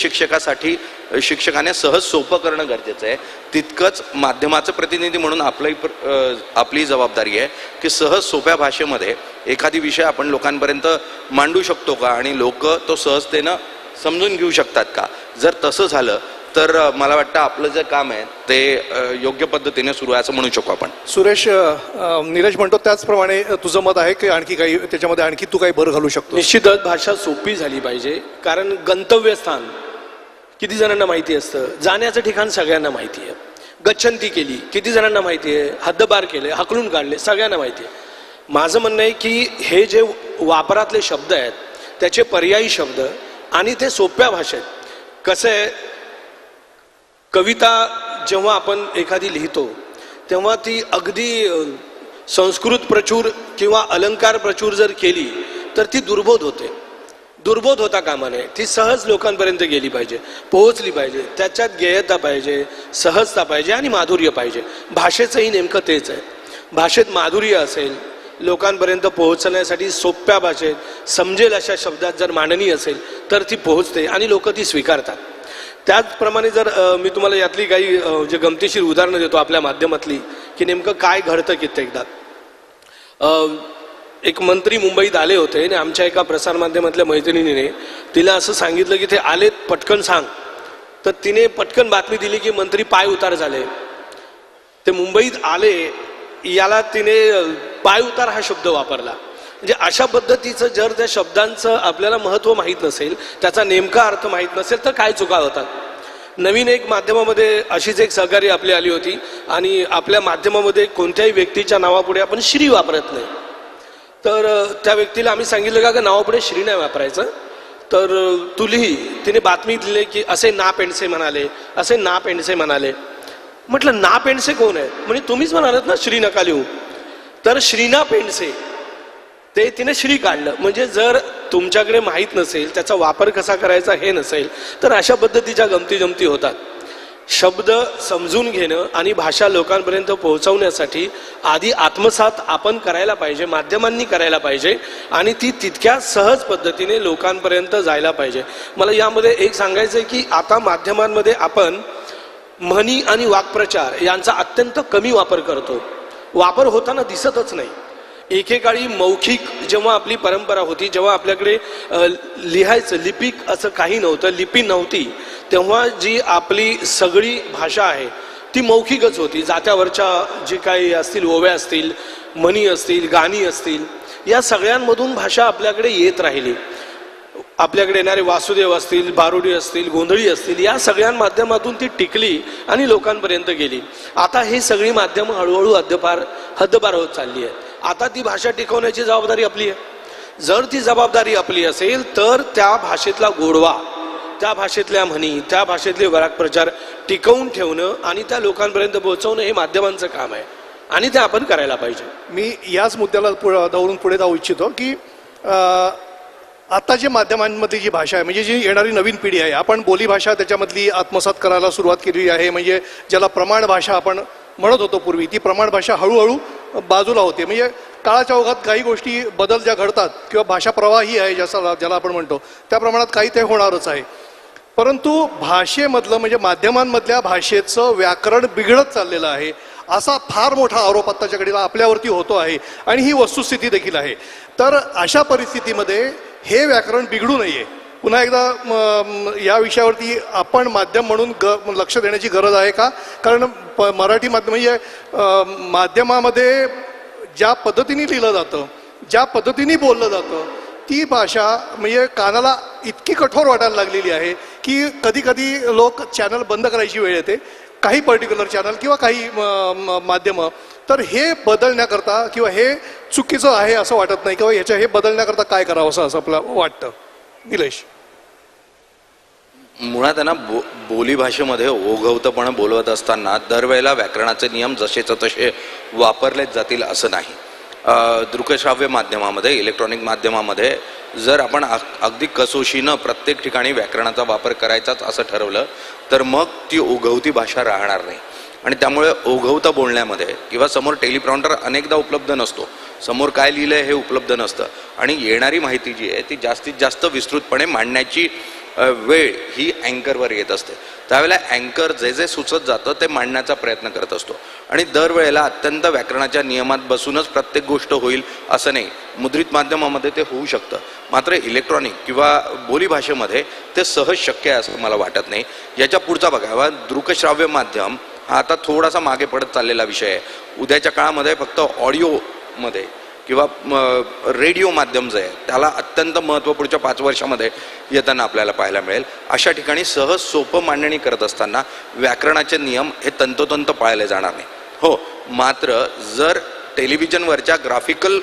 शिक्षकाने सहज सोपं करणं गरजेचं आहे, तितकंच माध्यमाचे प्रतिनिधी म्हणून आपली जबाबदारी आहे की सहज सोप्या भाषेमध्ये एखादी विषय आपण लोकांपर्यंत मांडू शकतो का आणि लोक तो सहजतेनं समजून घेऊ शकतात का. जर तसं झालं तर मला वाटतं आपलं जे काम आहे ते योग्य पद्धतीने सुरू आहे असं म्हणू शकू आपण. सुरेश, नीरज म्हणतो त्याचप्रमाणे तुझं मत आहे की आणखी काही त्याच्यामध्ये आणखी तू काही भर घालू शकतो? निश्चितच भाषा सोपी झाली पाहिजे. कारण गंतव्यस्थान किती जणांना माहिती असतं, जाण्याचं ठिकाण सगळ्यांना माहिती आहे. गच्छंती केली किती जणांना माहिती आहे, हद्दपार केले, हाकलून काढले सगळ्यांना माहिती आहे. माझं म्हणणं आहे की हे जे वापरातले शब्द आहेत त्याचे पर्यायी शब्द आणि ते सोप्या भाषेत. कसं आहे, कविता जेव्हा आपण एखादी लिहितो तेव्हा ती अगदी संस्कृत प्रचूर किंवा अलंकार प्रचूर जर केली तर ती दुर्बोध होते. दुर्बोध होता कामा नये. ती सहज लोकांपर्यंत गेली पाहिजे, पोहोचली पाहिजे. त्याच्यात गेयता पाहिजे, सहजता पाहिजे आणि माधुर्य पाहिजे. भाषेचंही नेमकं तेच आहे. भाषेत माधुर्य असेल, लोकांपर्यंत पोहोचण्यासाठी सोप्या भाषेत समजेल अशा शब्दात जर मांडणी असेल तर ती पोहोचते आणि लोक ती स्वीकारतात. त्याचप्रमाणे जर मी तुम्हाला यातली काही जे गमतीशीर उदाहरणं देतो आपल्या माध्यमातली की नेमकं काय घडतं कित्येकदा. एक मंत्री मुंबईत आले होते आणि आमच्या एका प्रसारमाध्यमातल्या मैत्रिणीने तिला असं सांगितलं की ते आलेत, पटकन सांग. तर तिने पटकन बातमी दिली की मंत्री पाय उतार झाले. ते मुंबईत आले याला तिने पाय उतार हा शब्द वापरला. म्हणजे अशा पद्धतीचं जर त्या शब्दांचं आपल्याला महत्त्व माहीत नसेल, त्याचा नेमका अर्थ माहीत नसेल तर काय चुका होतात. नवीन एक माध्यमामध्ये अशीच एक सहकारी आपली आली होती आणि आपल्या माध्यमामध्ये कोणत्याही व्यक्तीच्या नावापुढे आपण श्री वापरत नाही. तर त्या व्यक्तीला आम्ही सांगितलं का नावापुढे श्री नाही वापरायचं, तर तुलीही तिने बातमी दिली की असे ना पेंडसे म्हणाले, असे ना पेंडसे म्हणाले. म्हटलं ना पेंडसे कोण आहे? म्हणजे तुम्हीच म्हणालात ना श्री नका लिहू. तर श्रीना पेंडसे ते तिने श्री काढलं. म्हणजे जर तुमच्याकडे माहीत नसेल, त्याचा वापर कसा करायचा हे नसेल तर अशा पद्धतीच्या गमती जमती होतात. शब्द समजून घेणं आणि भाषा लोकांपर्यंत पोहोचवण्यासाठी आधी आत्मसात आपण करायला पाहिजे, माध्यमांनी करायला पाहिजे आणि ती तितक्या सहज पद्धतीने लोकांपर्यंत जायला पाहिजे. मला यामध्ये एक सांगायचं आहे की आता माध्यमांमध्ये आपण म्हणी आणि वाक्प्रचार यांचा अत्यंत कमी वापर करतो. वापर होताना दिसतच नाही. एकेकाळी मौखिक जेव्हा आपली परंपरा होती, जेव्हा आपल्याकडे लिहायचं लिपिक असं काही नव्हतं, लिपी नव्हती, तेव्हा जी आपली सगळी भाषा आहे ती मौखिकच होती. जात्यावरच्या जे काही असतील ओव्या असतील, म्हणी असतील, गाणी असतील, या सगळ्यांमधून भाषा आपल्याकडे येत राहिली. आपल्याकडे येणारे वासुदेव असतील, बारुडी असतील, गोंधळी असतील, या सगळ्या माध्यमातून ती टिकली आणि लोकांपर्यंत गेली. आता ही सगळी माध्यमं हळूहळू हद्दपार होत चालली आहेत. आता ती भाषा टिकवण्याची जबाबदारी आपली आहे. जर ती जबाबदारी आपली असेल तर त्या भाषेतला गोडवा, त्या भाषेतल्या म्हणी, त्या भाषेतले वाक्प्रचार टिकवून ठेवणं आणि त्या लोकांपर्यंत पोहोचवणं हे माध्यमांचं काम आहे आणि ते आपण करायला पाहिजे. मी याच मुद्द्याला धरून पुढे जाऊ इच्छितो की आता जे माध्यमांमधली जी भाषा आहे, म्हणजे जी येणारी नवीन पिढी आहे, आपण बोलीभाषा त्याच्यामधली आत्मसात करायला सुरुवात केली आहे. म्हणजे ज्याला प्रमाण भाषा आपण म्हणत होतो पूर्वी, ती प्रमाण भाषा हळूहळू बाजूला होते. म्हणजे काळाच्या ओघात काही गोष्टी बदल ज्या घडतात किंवा भाषा प्रवाही आहे ज्याला आपण म्हणतो, त्या प्रमाणात काही ते होणारच आहे. परंतु भाषेमधलं म्हणजे माध्यमांमधल्या भाषेचं व्याकरण बिघडत चाललेलं आहे, असा फार मोठा आरोप आत्ताच्या घडीला आपल्यावरती होतो आहे आणि ही वस्तुस्थिती देखील आहे. तर अशा परिस्थितीमध्ये हे व्याकरण बिघडू नये. पुन्हा एकदा या विषयावरती आपण माध्यम म्हणून लक्ष देण्याची गरज आहे का? कारण मराठी माध्यम म्हणजे माध्यमामध्ये ज्या पद्धतीने लिहिलं जातं, ज्या पद्धतीने बोललं जातं, ती भाषा म्हणजे कानाला इतकी कठोर वाटायला लागलेली आहे की कधी कधी लोक चॅनल बंद करायची वेळ येते, काही पर्टिक्युलर चॅनल किंवा काही माध्यमं. तर हे बदलण्याकरता किंवा हे चुकीचं आहे असं वाटत नाही किंवा हे बदलण्याकरता काय करावं असं आपलं वाटतं? निलेश. मुळात आहे ना, बोली भाषेमध्ये ओघवतपणे बोलवत असताना दरवेळेला व्याकरणाचे नियम जसेच्या तसे वापरलेच जातील असं नाही. दृकश्राव्य माध्यमामध्ये, इलेक्ट्रॉनिक माध्यमामध्ये जर आपण अगदी कसोशीनं प्रत्येक ठिकाणी व्याकरणाचा वापर करायचाच असं ठरवलं तर मग ती ओघवती भाषा राहणार नाही. आणि त्यामुळे ओघवता बोलण्यामध्ये किंवा समोर टेलिप्रॉम्प्टर अनेकदा उपलब्ध नसतो, समोर काय लिहिलं आहे हे उपलब्ध नसतं आणि येणारी माहिती जी आहे ती जास्तीत जास्त विस्तृतपणे मांडण्याची वेळ ही अँकरवर येत असते. त्यावेळेला अँकर जे जे सुचत जातं ते मांडण्याचा प्रयत्न करत असतो आणि दरवेळेला अत्यंत व्याकरणाच्या नियमात बसूनच प्रत्येक गोष्ट होईल असं नाही. मुद्रित माध्यमामध्ये ते होऊ शकतं, मात्र इलेक्ट्रॉनिक किंवा बोलीभाषेमध्ये ते सहज शक्य आहे असं मला वाटत नाही. याच्या पुढचा बघा, दृकश्राव्य माध्यम हा आता थोडासा मागे पडत चाललेला विषय आहे. उद्याच्या काळामध्ये फक्त ऑडिओमध्ये किंवा रेडिओ माध्यम जे आहे त्याला अत्यंत महत्त्व पुढच्या 5 वर्षामध्ये येताना आपल्याला पाहायला मिळेल. अशा ठिकाणी सहज सोपं मांडणी करत असताना व्याकरणाचे नियम हे तंतोतंत पाळले जाणार नाही. हो, मात्र जर टेलिव्हिजनवरच्या ग्राफिकल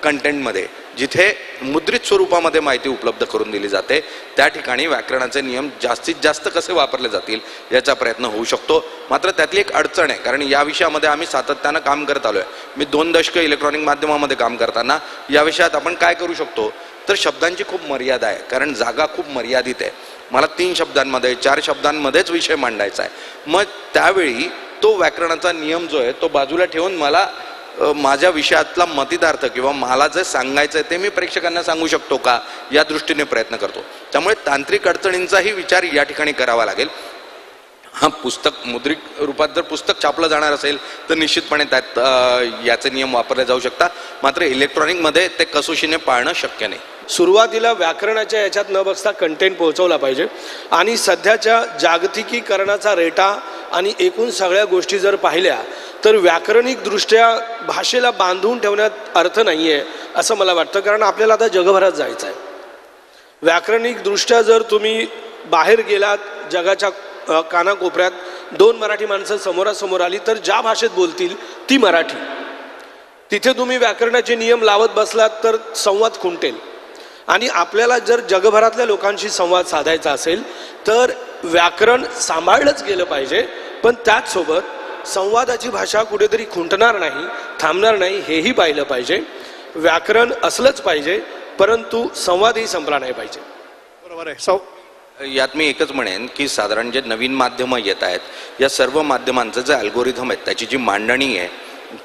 कंटेंटमध्ये जिथे मुद्रित स्वरूपामध्ये माहिती उपलब्ध करून दिली जाते त्या ठिकाणी व्याकरणाचे नियम जास्तीत जास्त कसे वापरले जातील याचा प्रयत्न होऊ शकतो. मात्र त्यातली एक अडचण आहे, कारण या विषयामध्ये आम्ही सातत्यानं काम करत आलो आहे. मी 2 दशकं इलेक्ट्रॉनिक माध्यमामध्ये काम करताना या विषयात आपण काय करू शकतो तर शब्दांची खूप मर्यादा आहे, कारण जागा खूप मर्यादित आहे. मला 3 शब्दांमध्ये 4 शब्दांमध्येच विषय मांडायचा आहे. मग त्यावेळी तो व्याकरणाचा नियम जो आहे तो बाजूला ठेवून मला माझ्या विषयातला मतितार्थ किंवा मला जे सांगायचं आहे ते मी प्रेक्षकांना सांगू शकतो का या दृष्टीने प्रयत्न करतो. त्यामुळे तांत्रिक अडचणींचाही विचार या ठिकाणी करावा लागेल. हा, पुस्तक मुद्रित रूपात जर पुस्तक छापलं जाणार असेल तर निश्चितपणे त्यात याचे नियम वापरले जाऊ शकतात, मात्र इलेक्ट्रॉनिकमध्ये ते कसोशीने पाळणं शक्य नाही. सुरुवातीला व्याकरणाच्या याच्यात न बघता कंटेंट पोहोचवला पाहिजे आणि सध्याच्या जागतिकीकरणाचा रेटा आणि एकूण सगळ्या गोष्टी जर पाहिल्या तर व्याकरणिक दृष्ट्या भाषेला बांधून ठेवण्यात अर्थ नाही आहे असं मला वाटतं. कारण आपल्याला आता जगभरात जायचं आहे. व्याकरणिक दृष्ट्या जर तुम्ही बाहेर गेलात, जगाच्या कानाकोपऱ्यात 2 मराठी माणसं समोरासमोर आली तर ज्या भाषेत बोलतील ती मराठी. तिथे तुम्ही व्याकरणाचे नियम लावत बसलात तर संवाद खुंटेल. आणि आपल्याला जर जगभरातल्या लोकांशी संवाद साधायचा असेल तर व्याकरण सांभाळलंच गेलं पाहिजे, पण त्याचसोबत संवादाची भाषा कुठेतरी खुंटणार नाही, थांबणार नाही हेही पाहिलं पाहिजे. व्याकरण असलंच पाहिजे, परंतु संवादही संपला नाही पाहिजे. बरोबर आहे. यात मी एकच म्हणेन की साधारण जे नवीन माध्यमं येत आहेत या सर्व माध्यमांचं जे अल्गोरिथम आहेत, त्याची जी मांडणी आहे,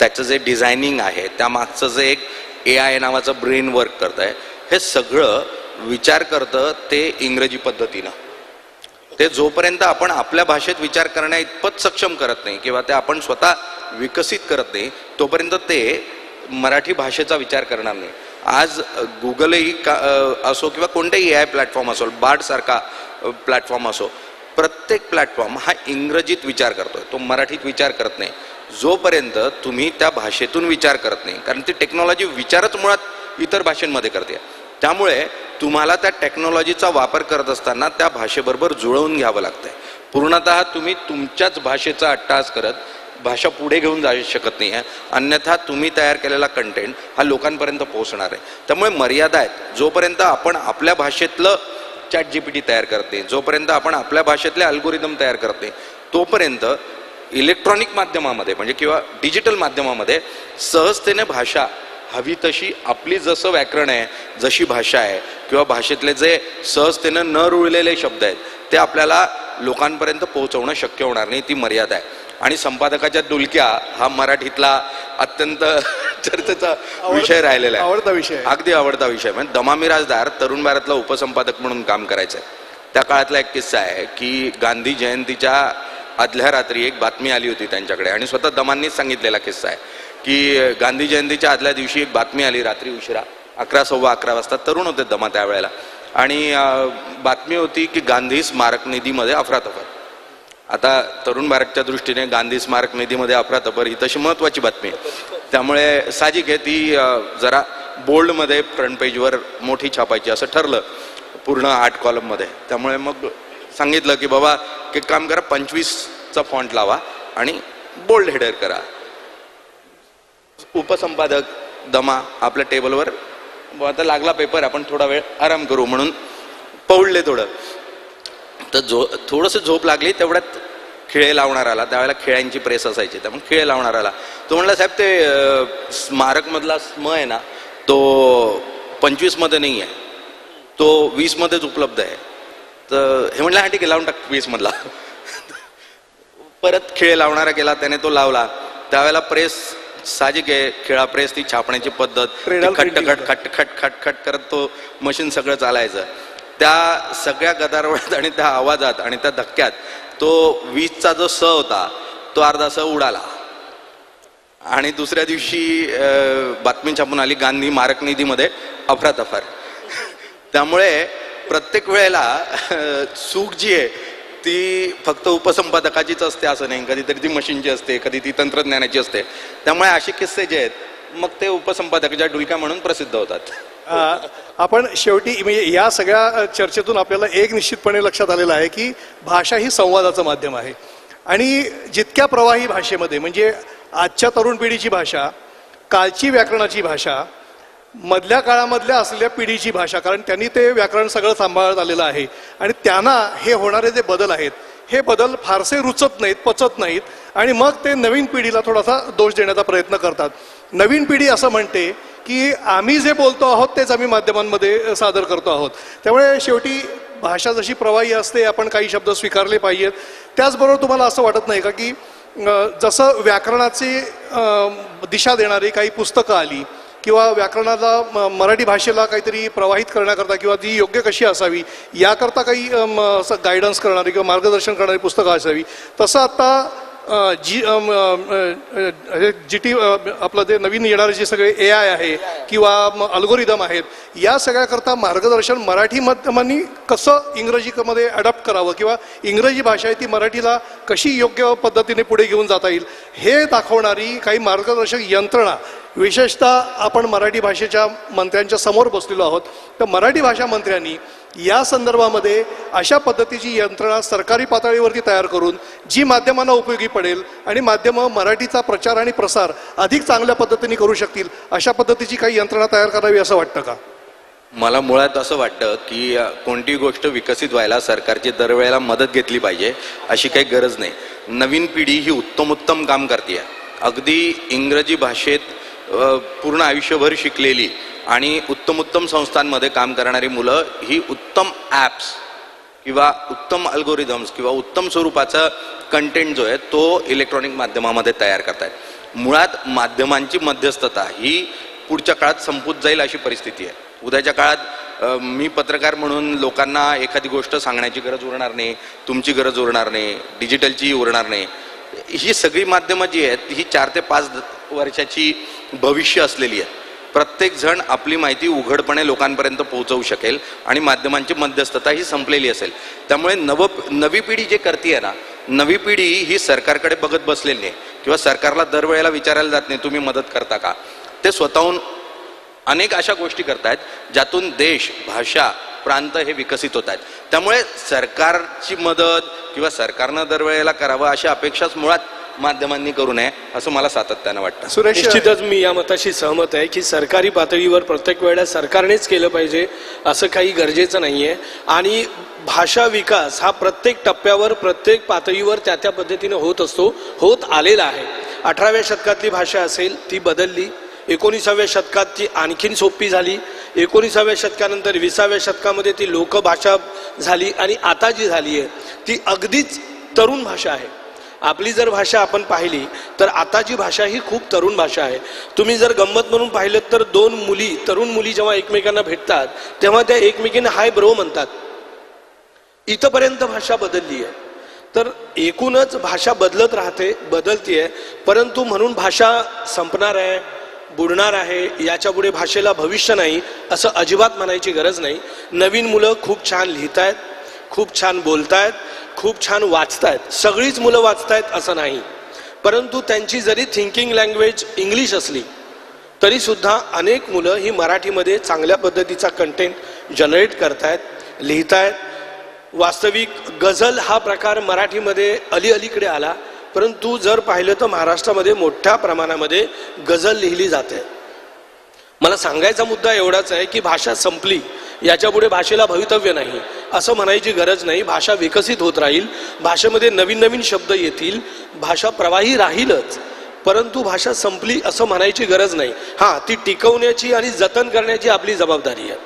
त्याचं जे डिझायनिंग आहे, त्यामागचं जे एक AI नावाचं ब्रेन वर्क करत आहे, हे सगळं विचार करतं ते इंग्रजी पद्धतीनं. ते जोपर्यंत आपण आपल्या भाषेत विचार करण्या इतपत सक्षम करत नाही किंवा ते आपण स्वतः विकसित करत नाही तोपर्यंत ते मराठी भाषेचा विचार करणार नाही. आज गुगलही असो किंवा कोणताही AI प्लॅटफॉर्म असो, बार्ड सारखा प्लॅटफॉर्म असो, प्रत्येक प्लॅटफॉर्म हा इंग्रजीत विचार करतोय, तो मराठीत विचार करत नाही. जोपर्यंत तुम्ही त्या भाषेतून विचार करत नाही, कारण ती टेक्नॉलॉजी विचारच मुळात इतर भाषांमध्ये करते, त्यामुळे तुम्हाला त्या टेक्नॉलॉजीचा वापर करत असताना त्या भाषेबरोबर जुळवून घ्यावं लागतंय. पूर्णतः तुम्ही तुमच्याच भाषेचा अट्टहास करत भाषा पुढे घेऊन जाऊ शकत नाही आहे, अन्यथा तुम्ही तयार केलेला कंटेंट हा लोकांपर्यंत पोहोचणार आहे. त्यामुळे मर्यादा आहेत. जोपर्यंत आपण आपल्या भाषेतलं ChatGPT तयार करत नाही, जोपर्यंत आपण आपल्या भाषेतले अल्गोरिदम तयार करत नाही, तोपर्यंत इलेक्ट्रॉनिक माध्यमामध्ये म्हणजे किंवा डिजिटल माध्यमामध्ये सहजतेने भाषा हवी तशी आपली जसं व्याकरण आहे, जशी भाषा आहे किंवा भाषेतले जे सहजतेनं न रुळलेले शब्द आहेत ते आपल्याला लोकांपर्यंत पोहोचवणं शक्य होणार नाही. ती मर्यादा आहे. आणि संपादकाच्या डुलक्या हा मराठीतला अत्यंत चर्चेचा विषय राहिलेला आहे. आवडता विषय, अगदी आवडता विषय. म्हणजे दमा मिराजदार तरुण भारतला उपसंपादक म्हणून काम करायचं आहे. त्या काळातला एक किस्सा आहे की गांधी जयंतीच्या आदल्या रात्री एक बातमी आली होती त्यांच्याकडे आणि स्वतः दमांनीच सांगितलेला किस्सा आहे की गांधी जयंतीच्या आदल्या दिवशी एक बातमी आली रात्री उशिरा 11, 11:15 वाजता. तरुण होते दमा त्यावेळेला आणि बातमी होती की गांधी स्मारक निधीमध्ये अफरातफर. आता तरुण भारतच्या दृष्टीने गांधी स्मारक निधीमध्ये अफरातफर ही तशी महत्वाची बातमी आहे. त्यामुळे साहजिक आहे ती जरा बोल्डमध्ये फ्रंट पेजवर मोठी छापायची असं ठरलं, पूर्ण 8 कॉलममध्ये. त्यामुळे मग सांगितलं की बाबा एक काम करा, 25चा फॉन्ट लावा आणि बोल्ड हेडर करा. उपसंपादक दमा आपल्या टेबलवर आता लागला पेपर, आपण थोडा वेळ आराम करू म्हणून पौडले थोडं. तर थोडंसं झोप लागली तेवढ्यात खिळे लावणार आला. त्यावेळेला खिळ्यांची प्रेस असायची, त्यामुळे खिळे लावणार आला. तो म्हणला साहेब ते स्मारकमधला स्म आहे ना तो 25 मध्ये नाही आहे, तो 20 मध्येच उपलब्ध आहे. तर हे म्हणलं हा ठीक आहे लावून टाक 20 मधला. परत खिळे लावणारा गेला, त्याने तो लावला. त्यावेळेला प्रेस साहजिक आहे, खिळा प्रेस ती छापण्याची पद्धत, खट खट खट खट खट खट करत तो मशीन सगळं चालायचं. त्या सगळ्या गदारोळात आणि त्या आवाजात आणि त्या धक्क्यात तो 20चा जो स होता तो अर्धा स उडाला. आणि दुसऱ्या दिवशी बातमी छापून आली गांधी स्मारक निधीमध्ये अफरातफर. त्यामुळे प्रत्येक वेळेला चूक जी आहे ती फक्त उपसंपादकाचीच असते असं नाही, कधीतरी ती मशीनची असते, कधी ती तंत्रज्ञानाची असते. त्यामुळे असे किस्से जे आहेत मग ते उपसंपादकाच्या डुलक्या म्हणून प्रसिद्ध होतात. आपण शेवटी म्हणजे या सगळ्या चर्चेतून आपल्याला एक निश्चितपणे लक्षात आलेलं आहे की भाषा ही संवादाचं माध्यम आहे. आणि जितक्या प्रवाही भाषेमध्ये म्हणजे आजच्या तरुण पिढीची भाषा, कालची व्याकरणाची भाषा, मधल्या काळामधल्या असलेल्या पिढीची भाषा, कारण त्यांनी ते व्याकरण सगळं सांभाळत आलेलं आहे आणि त्यांना हे होणारे जे बदल आहेत हे बदल फारसे रुचत नाहीत, पचत नाहीत आणि मग ते नवीन पिढीला थोडासा दोष देण्याचा प्रयत्न करतात. नवीन पिढी असं म्हणते की आम्ही जे बोलतो आहोत तेच आम्ही माध्यमांमध्ये सादर करतो आहोत. त्यामुळे शेवटी भाषा जशी प्रवाही असते आपण काही शब्द स्वीकारले पाहिजेत. त्याचबरोबर तुम्हाला असं वाटत नाही का की जसं व्याकरणाची दिशा देणारी काही पुस्तकं आली किंवा व्याकरणाला मराठी भाषेला काहीतरी प्रवाहित करण्याकरता किंवा ती योग्य कशी असावी याकरता काही गायडन्स करणारी किंवा मार्गदर्शन करणारी पुस्तकं असावी, तसं आता GT आपलं ते नवीन येणारे जे सगळे AI आहे किंवा अल्गोरिदम आहेत या सगळ्याकरता मार्गदर्शन मराठी माध्यमांनी कसं इंग्रजीमध्ये अडॉप्ट करावं किंवा इंग्रजी भाषा आहे ती मराठीला कशी योग्य पद्धतीने पुढे घेऊन जाता येईल हे दाखवणारी काही मार्गदर्शक यंत्रणा, विशेषतः आपण मराठी भाषेच्या मंत्र्यांच्या समोर बसलेलो आहोत. तर मराठी भाषा मंत्र्यांनी या संदर्भामध्ये अशा पद्धतीची यंत्रणा सरकारी पातळीवरती तयार करून जी माध्यमांना उपयोगी पडेल आणि माध्यमं मराठीचा प्रचार आणि प्रसार अधिक चांगल्या पद्धतीने करू शकतील अशा पद्धतीची काही यंत्रणा तयार करावी असं वाटतं का? मला मुळात असं वाटतं की कोणती गोष्ट विकसित व्हायला सरकारची दरवेळेला मदत घेतली पाहिजे अशी काही गरज नाही. नवीन पिढी ही उत्तम काम करते. अगदी इंग्रजी भाषेत पूर्ण आयुष्यभर शिकलेली आणि उत्तम संस्थांमध्ये काम करणारी मुलं ही उत्तम ॲप्स किंवा उत्तम अल्गोरिदम्स किंवा उत्तम स्वरूपाचा कंटेंट जो आहे तो इलेक्ट्रॉनिक माध्यमामध्ये तयार करतायत. मुळात माध्यमांची मध्यस्थता ही पुढच्या काळात संपूत जाईल अशी परिस्थिती आहे. उद्याच्या काळात मी पत्रकार म्हणून लोकांना एखादी गोष्ट सांगण्याची गरज उरणार नाही, तुमची गरज उरणार नाही, डिजिटलची उरणार नाही. ही सगळी माध्यमं जी आहेत ही 4 ते 5 वर्षाची भविष्य असलेली आहे. प्रत्येक जण आपली माहिती उघडपणे लोकांपर्यंत पोहोचवू शकेल आणि माध्यमांची मध्यस्थता ही संपलेली असेल. त्यामुळे नवी पिढी जे करते ना, नवी पिढी ही सरकारकडे बघत बसलेली नाही किंवा सरकारला दरवेळेला विचारायला जात नाही तुम्ही मदत करता का. ते स्वतःहून अनेक अशा गोष्टी करतायत ज्यातून देश, भाषा, प्रांत हे विकसित होत आहेत. त्यामुळे सरकारची मदत किंवा सरकारनं दरवेळेला करावं अशी अपेक्षाच मुळात माध्यमांनी करू नये असं मला सातत्यानं वाटतं. सुरेश, निश्चितच मी या मताशी सहमत आहे की सरकारी पातळीवर प्रत्येक वेळेला सरकारनेच केलं पाहिजे असं काही गरजेचं नाहीये. आणि भाषा विकास हा प्रत्येक टप्प्यावर प्रत्येक पातळीवर त्या त्या पद्धतीने होत असतो, होत आलेला आहे. 18व्या शतकातली भाषा असेल ती बदलली, 19व्या शतकात ती आणखीन सोपी झाली, 19व्या शतकानंतर 20व्या शतकामध्ये ती लोकभाषा झाली आणि आता जी झाली आहे ती अगदीच तरुण भाषा आहे. आपली जर भाषा आपण पाहिली तर आताची भाषा ही खूप तरुण भाषा आहे. तुम्ही जर गंमत म्हणून पाहिलं तर तरुण मुली जेव्हा एकमेकांना भेटतात तेव्हा त्या एकमेकींना हाय ब्रो म्हणतात. इथपर्यंत भाषा बदलली आहे. तर एकूणच भाषा बदलत राहते, बदलतीये, परंतु म्हणून भाषा संपणार आहे, बुडणार आहे, याच्या पुढे भाषेला भविष्य नाही असं अजिबात म्हणायची गरज नाही. नवीन मुलं खूप छान लिहितायत, खूप छान बोलतायत, खूप छान वाचतायत. सगळीच मुलं वाचतायत असं नाही, परंतु त्यांची जरी थिंकिंग लँग्वेज इंग्लिश असली तरी सुद्धा अनेक मुलं ही मराठीमध्ये चांगल्या पद्धतीचा कंटेंट जनरेट करतायत, लिहितायत. वास्तविक गझल हा प्रकार मराठीमध्ये अलीकडे आला, परंतु जर पाहिलं तर महाराष्ट्रामध्ये मोठ्या प्रमाणामध्ये गझल लिहिली जाते. मला सांगायचा मुद्दा एवढाच आहे की भाषा संपली, याच्यापुढे भाषेला भवितव्य नाही असं म्हणायची गरज नाही. भाषा विकसित होत राहील, भाषेमध्ये नवीन नवीन शब्द येतील, भाषा प्रवाही राहीलच, परंतु भाषा संपली असं म्हणायची गरज नाही. हां, ती टिकवण्याची आणि जतन करण्याची आपली जबाबदारी आहे.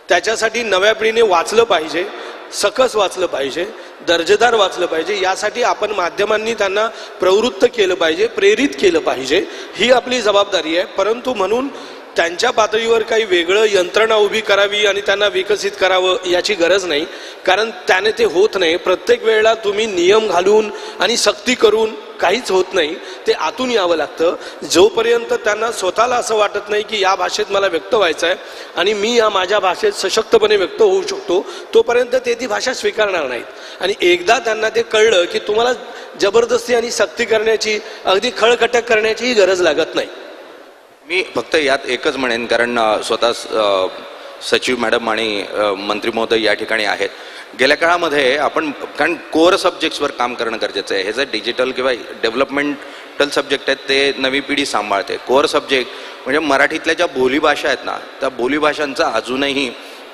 त्याच्यासाठी नव्या पिढीने वाचलं पाहिजे, सकस वाचलं पाहिजे, दर्जेदार वाचलं पाहिजे. यासाठी आपण माध्यमांनी त्यांना प्रवृत्त केलं पाहिजे, प्रेरित केलं पाहिजे, ही आपली जबाबदारी आहे. परंतु म्हणून त्यांच्या पातळीवर काही वेगळं यंत्रणा उभी करावी आणि त्यांना विकसित करावं याची गरज नाही, कारण त्याने ते होत नाही. प्रत्येक वेळेला तुम्ही नियम घालून आणि सक्ती करून काहीच होत नाही, ते आतून यावं लागतं. जोपर्यंत त्यांना स्वतःला असं वाटत नाही की या भाषेत मला व्यक्त व्हायचं आहे आणि मी या माझ्या भाषेत सशक्तपणे व्यक्त होऊ शकतो, तोपर्यंत ते ती भाषा स्वीकारणार नाहीत. आणि एकदा त्यांना ते कळलं की तुम्हाला जबरदस्ती आणि सक्ती करण्याची, अगदी खळखटक करण्याचीही गरज लागत नाही. मी फक्त यात एकच म्हणेन, कारण स्वतः सचिव मॅडम आणि मंत्री महोदय या ठिकाणी आहेत. गेल्या काळामध्ये आपण, कारण कोर सब्जेक्ट्सवर काम करणं गरजेचं आहे. हे जर डिजिटल किंवा डेव्हलपमेंटल सब्जेक्ट आहेत ते नवी पिढी सांभाळते. कोर सब्जेक्ट म्हणजे मराठीतल्या ज्या बोलीभाषा आहेत ना, त्या बोलीभाषांचं अजूनही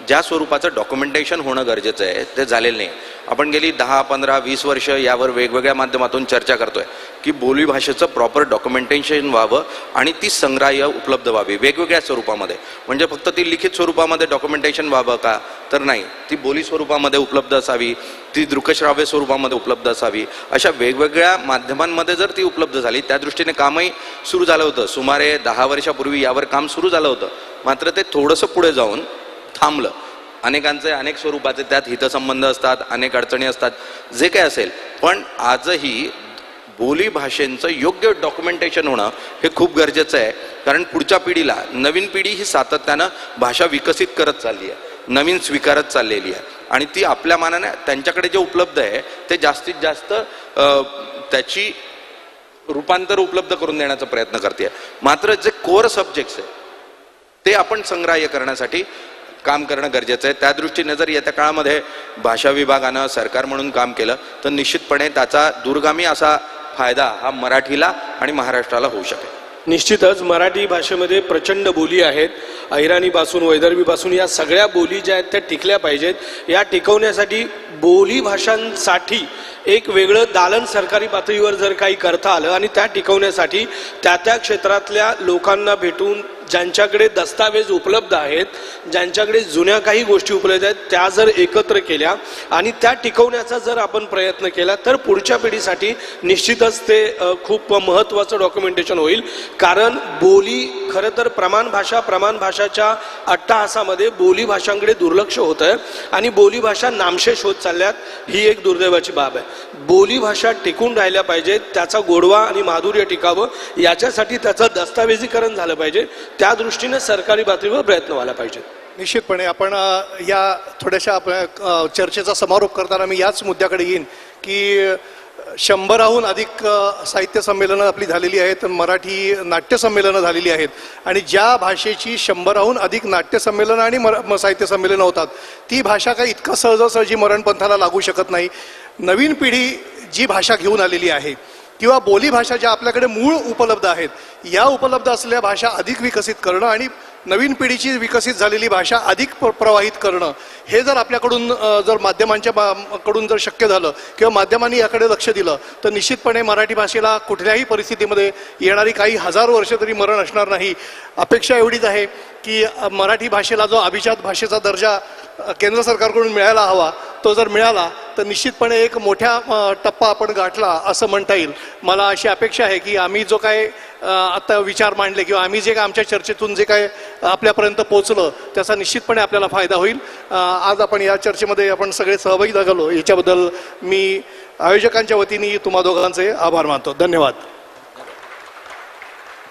ज्या स्वरूपाचं डॉक्युमेंटेशन होणं गरजेचं आहे ते झालेलं नाही. आपण गेली 10, 15, 20 वर्ष यावर वेगवेगळ्या माध्यमातून चर्चा करतोय की बोलीभाषेचं प्रॉपर डॉक्युमेंटेशन व्हावं आणि ती संग्राह्य उपलब्ध व्हावी वेगवेगळ्या स्वरूपामध्ये. म्हणजे फक्त ती लिखित स्वरूपामध्ये डॉक्युमेंटेशन व्हावं का, तर नाही, ती बोली स्वरूपामध्ये उपलब्ध असावी, ती दृकश्राव्य स्वरूपामध्ये उपलब्ध असावी. अशा वेगवेगळ्या माध्यमांमध्ये जर ती उपलब्ध झाली, त्या दृष्टीने कामही सुरू झालं होतं. सुमारे 10 वर्षापूर्वी यावर काम सुरू झालं होतं, मात्र ते थोडंसं पुढे जाऊन थांबलं. अनेकांचे अनेक स्वरूपाचे त्यात हितसंबंध असतात, अनेक अडचणी असतात, जे काय असेल, पण आजही बोली भाषेंचं योग्य डॉक्युमेंटेशन होणं हे खूप गरजेचं आहे. कारण पुढच्या पिढीला, नवीन पिढी ही सातत्यानं भाषा विकसित करत चालली आहे, नवीन स्वीकारत चाललेली आहे आणि ती आपल्या मानाने त्यांच्याकडे जे उपलब्ध आहे ते जास्तीत जास्त त्याची रूपांतर उपलब्ध करून देण्याचा प्रयत्न करते. मात्र जे कोर सब्जेक्ट्स आहे ते आपण संग्राह्य करण्यासाठी काम करणं गरजेचं आहे. त्या दृष्टीने जर येत्या काळामध्ये भाषा विभागानं सरकार म्हणून काम केलं तर निश्चितपणे त्याचा दूरगामी असा फायदा हा मराठीला आणि महाराष्ट्राला होऊ शकेल. निश्चितच मराठी भाषेमध्ये प्रचंड बोली आहेत. अहिराणीपासून वैदर्भीपासून या सगळ्या बोली ज्या आहेत त्या टिकल्या पाहिजेत. या टिकवण्यासाठी बोली भाषांसाठी एक वेगळं दालन सरकारी पातळीवर जर काही करता आलं आणि त्या टिकवण्यासाठी त्या त्या क्षेत्रातल्या लोकांना भेटून, ज्यांच्याकडे दस्तावेज उपलब्ध आहेत, ज्यांच्याकडे जुन्या काही गोष्टी उपलब्ध आहेत, त्या जर एकत्र केल्या आणि त्या टिकवण्याचा जर आपण प्रयत्न केला तर पुढच्या पिढीसाठी निश्चितच ते खूप महत्त्वाचं डॉक्युमेंटेशन होईल. कारण बोली खरं तर प्रमाण भाषाच्या अट्टाहासामध्ये बोली भाषांकडे दुर्लक्ष होत आहे आणि बोली भाषा नामशेष होत चालल्यात. ही एक दुर्दैवाची बाब आहे. बोली भाषा टिकून राहिल्या पाहिजेत, त्याचा गोडवा आणि माधुर्य टिकावं, याच्यासाठी त्याचं दस्तावेजीकरण झालं पाहिजे. त्या दृष्टीने सरकारी पातळीवर प्रयत्न व्हायला पाहिजे. निश्चितपणे आपण या थोड्याशा चर्चेचा समारोप करताना मी याच मुद्द्याकडे येईन की 100हून अधिक साहित्य संमेलनं आपली झालेली आहेत, मराठी नाट्य संमेलनं झालेली आहेत आणि ज्या भाषेची 100हून अधिक नाट्य संमेलनं आणि साहित्य संमेलनं होतात ती भाषा काही इतकं सहजासहजी मरणपंथाला लागू शकत नाही. नवीन पिढी जी भाषा घेऊन आलेली आहे किंवा बोलीभाषा ज्या आपल्याकडे मूळ उपलब्ध आहेत, या उपलब्ध असलेल्या भाषा अधिक विकसित करणं आणि नवीन पिढीची विकसित झालेली भाषा अधिक प्रवाहित करणं, हे जर आपल्याकडून जर माध्यमांच्या कडून जर शक्य झालं किंवा माध्यमांनी याकडे लक्ष दिलं तर निश्चितपणे मराठी भाषेला कुठल्याही परिस्थितीमध्ये येणारी काही हजार वर्ष तरी मरण असणार नाही. अपेक्षा एवढीच आहे की मराठी भाषेला जो अभिजात भाषेचा दर्जा केंद्र सरकारकडून मिळायला हवा तो जर मिळाला तर निश्चितपणे एक मोठ्या टप्पा आपण गाठला असं म्हणता येईल. मला अशी अपेक्षा आहे की आम्ही जो काय आता विचार मांडले किंवा आम्ही जे काय आमच्या चर्चेतून जे काय आपल्यापर्यंत पोहोचलं त्याचा निश्चितपणे आपल्याला फायदा होईल. आज आपण या चर्चेमध्ये आपण सगळे सहभागी झालो याच्याबद्दल मी आयोजकांच्या वतीने तुम्हा दोघांचे आभार मानतो. धन्यवाद.